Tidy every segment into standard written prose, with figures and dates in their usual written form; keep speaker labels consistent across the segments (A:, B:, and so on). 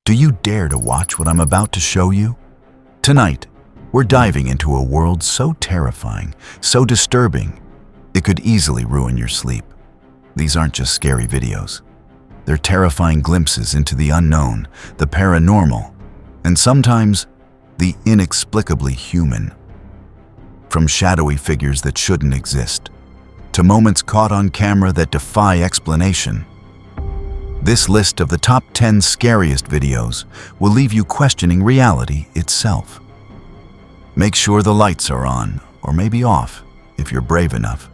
A: Do you dare to watch what I'm about to show you? Tonight, we're diving into a world so terrifying, so disturbing, it could easily ruin your sleep. These aren't just scary videos. They're terrifying glimpses into the unknown, the paranormal, and sometimes the inexplicably human. From shadowy figures that shouldn't exist, to moments caught on camera that defy explanation. This list of the top 10 scariest videos will leave you questioning reality itself. Make sure the lights are on, or maybe off, if you're brave enough.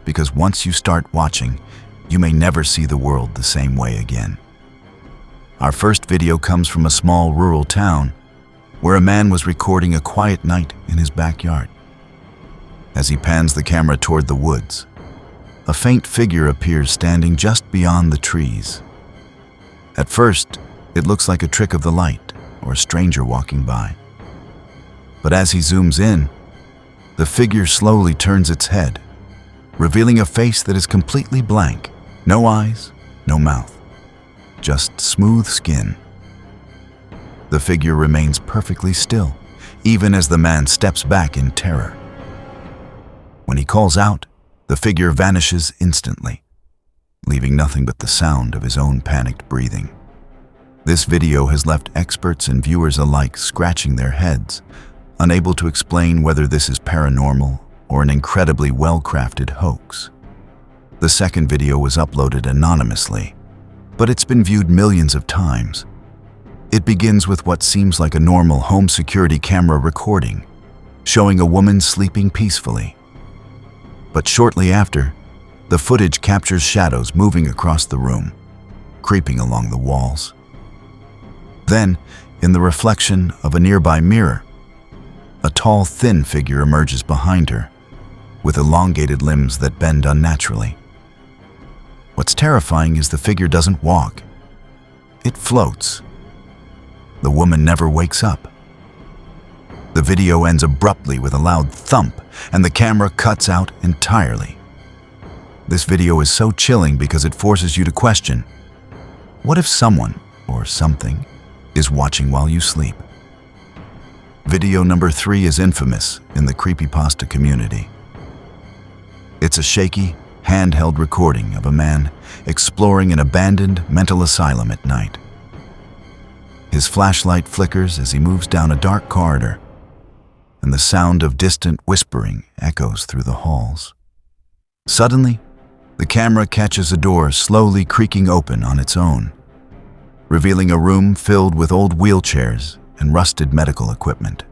A: Because once you start watching, you may never see the world the same way again. Our first video comes from a small rural town, where a man was recording a quiet night in his backyard. As he pans the camera toward the woods, a faint figure appears standing just beyond the trees. At first, it looks like a trick of the light or a stranger walking by. But as he zooms in, the figure slowly turns its head, revealing a face that is completely blank. No eyes, no mouth, just smooth skin. The figure remains perfectly still, even as the man steps back in terror. When he calls out, the figure vanishes instantly, leaving nothing but the sound of his own panicked breathing. This video has left experts and viewers alike scratching their heads, unable to explain whether this is paranormal or an incredibly well-crafted hoax. The second video was uploaded anonymously, but it's been viewed millions of times. It begins with what seems like a normal home security camera recording, showing a woman sleeping peacefully. But shortly after, the footage captures shadows moving across the room, creeping along the walls. Then, in the reflection of a nearby mirror, a tall, thin figure emerges behind her, with elongated limbs that bend unnaturally. What's terrifying is the figure doesn't walk. It floats. The woman never wakes up. The video ends abruptly with a loud thump, and the camera cuts out entirely. This video is so chilling because it forces you to question, what if someone, or something, is watching while you sleep? Video number 3 is infamous in the creepypasta community. It's a shaky, handheld recording of a man exploring an abandoned mental asylum at night. His flashlight flickers as he moves down a dark corridor, and the sound of distant whispering echoes through the halls. Suddenly, the camera catches a door slowly creaking open on its own, revealing a room filled with old wheelchairs and rusted medical equipment.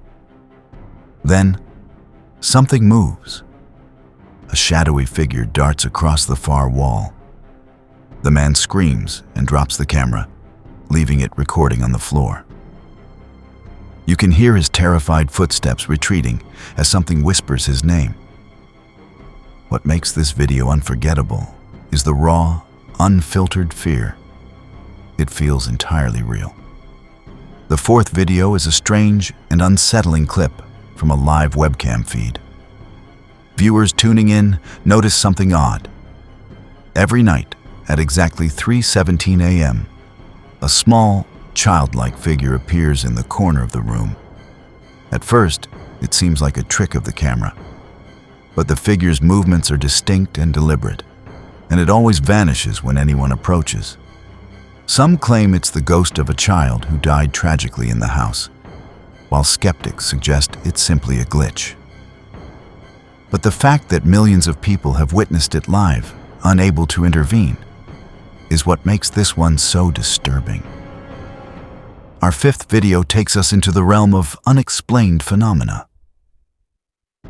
A: Then, something moves. A shadowy figure darts across the far wall. The man screams and drops the camera, leaving it recording on the floor. You can hear his terrified footsteps retreating as something whispers his name. What makes this video unforgettable is the raw, unfiltered fear. It feels entirely real. The fourth video is a strange and unsettling clip from a live webcam feed. Viewers tuning in notice something odd. Every night at exactly 3:17 a.m., a small, childlike figure appears in the corner of the room. At first, it seems like a trick of the camera, but the figure's movements are distinct and deliberate, and it always vanishes when anyone approaches. Some claim it's the ghost of a child who died tragically in the house, while skeptics suggest it's simply a glitch. But the fact that millions of people have witnessed it live, unable to intervene, is what makes this one so disturbing. Our fifth video takes us into the realm of unexplained phenomena.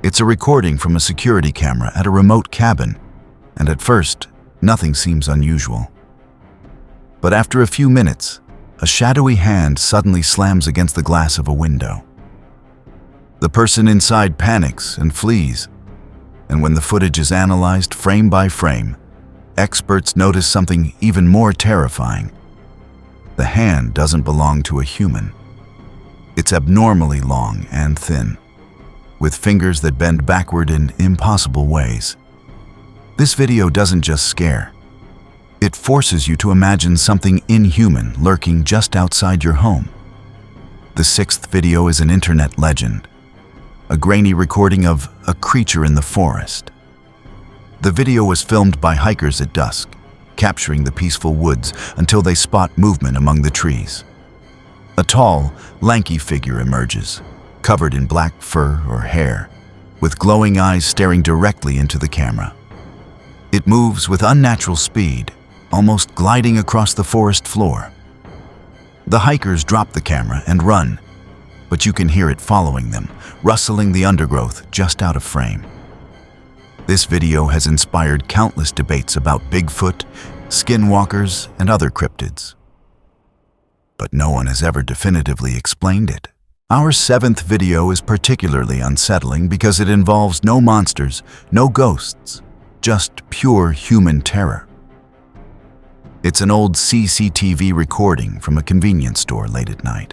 A: It's a recording from a security camera at a remote cabin, and at first, nothing seems unusual. But after a few minutes, a shadowy hand suddenly slams against the glass of a window. The person inside panics and flees, and when the footage is analyzed frame by frame, experts notice something even more terrifying. The hand doesn't belong to a human. It's abnormally long and thin, with fingers that bend backward in impossible ways. This video doesn't just scare. It forces you to imagine something inhuman lurking just outside your home. The sixth video is an internet legend, a grainy recording of a creature in the forest. The video was filmed by hikers at dusk, capturing the peaceful woods until they spot movement among the trees. A tall, lanky figure emerges, covered in black fur or hair, with glowing eyes staring directly into the camera. It moves with unnatural speed, almost gliding across the forest floor. The hikers drop the camera and run, but you can hear it following them, rustling the undergrowth just out of frame. This video has inspired countless debates about Bigfoot, skinwalkers, and other cryptids. But no one has ever definitively explained it. Our seventh video is particularly unsettling because it involves no monsters, no ghosts, just pure human terror. It's an old CCTV recording from a convenience store late at night.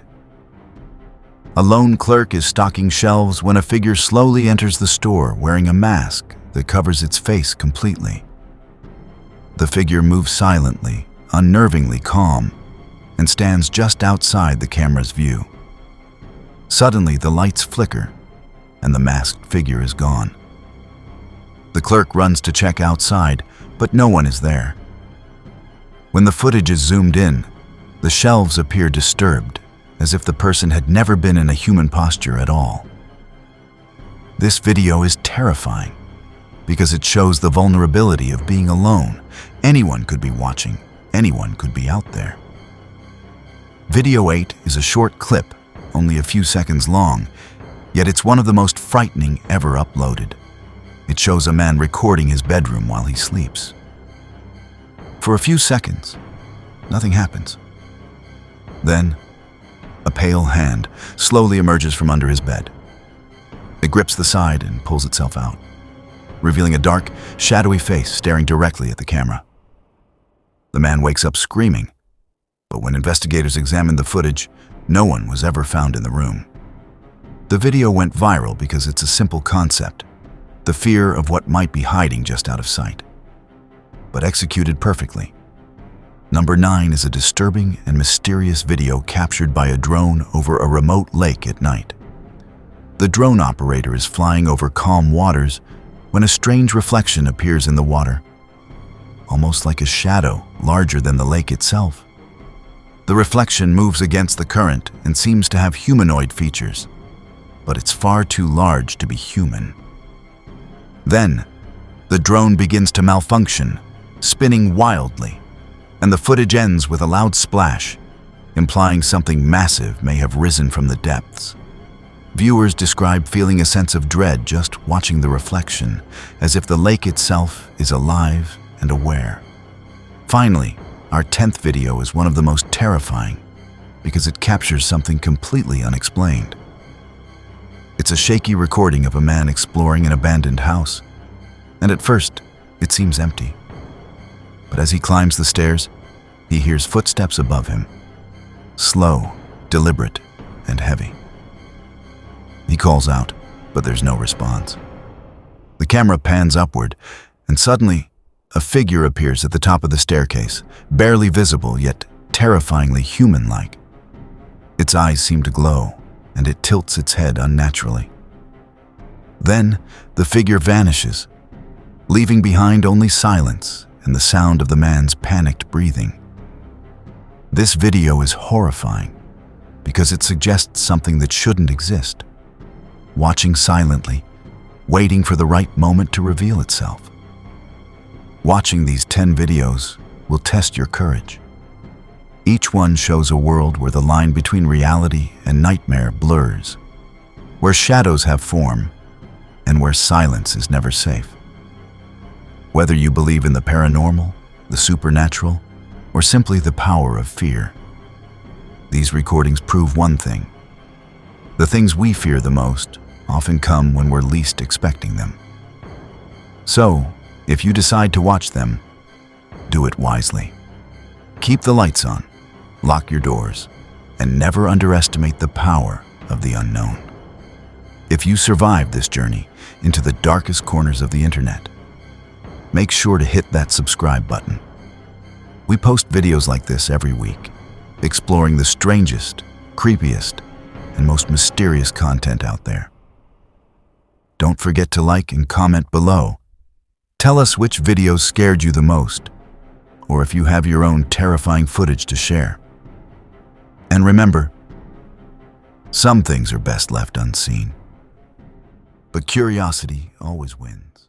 A: A lone clerk is stocking shelves when a figure slowly enters the store wearing a mask that covers its face completely. The figure moves silently, unnervingly calm, and stands just outside the camera's view. Suddenly, the lights flicker, and the masked figure is gone. The clerk runs to check outside, but no one is there. When the footage is zoomed in, the shelves appear disturbed, as if the person had never been in a human posture at all. This video is terrifying because it shows the vulnerability of being alone. Anyone could be watching, anyone could be out there. Video 8 is a short clip, only a few seconds long, yet it's one of the most frightening ever uploaded. It shows a man recording his bedroom while he sleeps. For a few seconds, nothing happens. Then, a pale hand slowly emerges from under his bed. It grips the side and pulls itself out, revealing a dark, shadowy face staring directly at the camera. The man wakes up screaming, but when investigators examined the footage, no one was ever found in the room. The video went viral because it's a simple concept, the fear of what might be hiding just out of sight, but executed perfectly. Number 9 is a disturbing and mysterious video captured by a drone over a remote lake at night. The drone operator is flying over calm waters when a strange reflection appears in the water, almost like a shadow larger than the lake itself. The reflection moves against the current and seems to have humanoid features, but it's far too large to be human. Then, the drone begins to malfunction, spinning wildly, and the footage ends with a loud splash, implying something massive may have risen from the depths. Viewers describe feeling a sense of dread just watching the reflection, as if the lake itself is alive and aware. Finally, our 10th video is one of the most terrifying because it captures something completely unexplained. It's a shaky recording of a man exploring an abandoned house, and at first, it seems empty. But as he climbs the stairs, he hears footsteps above him, slow, deliberate, and heavy. He calls out, but there's no response. The camera pans upward, and suddenly, a figure appears at the top of the staircase, barely visible yet terrifyingly human-like. Its eyes seem to glow, and it tilts its head unnaturally. Then, the figure vanishes, leaving behind only silence and the sound of the man's panicked breathing. This video is horrifying because it suggests something that shouldn't exist. Watching silently, waiting for the right moment to reveal itself. Watching these 10 videos will test your courage. Each one shows a world where the line between reality and nightmare blurs, where shadows have form, and where silence is never safe. Whether you believe in the paranormal, the supernatural, or simply the power of fear, these recordings prove one thing. The things we fear the most often come when we're least expecting them. So, if you decide to watch them, do it wisely. Keep the lights on, lock your doors, and never underestimate the power of the unknown. If you survive this journey into the darkest corners of the internet, make sure to hit that subscribe button. We post videos like this every week, exploring the strangest, creepiest, and most mysterious content out there. Don't forget to like and comment below. Tell us which videos scared you the most, or if you have your own terrifying footage to share. And remember, some things are best left unseen, but curiosity always wins.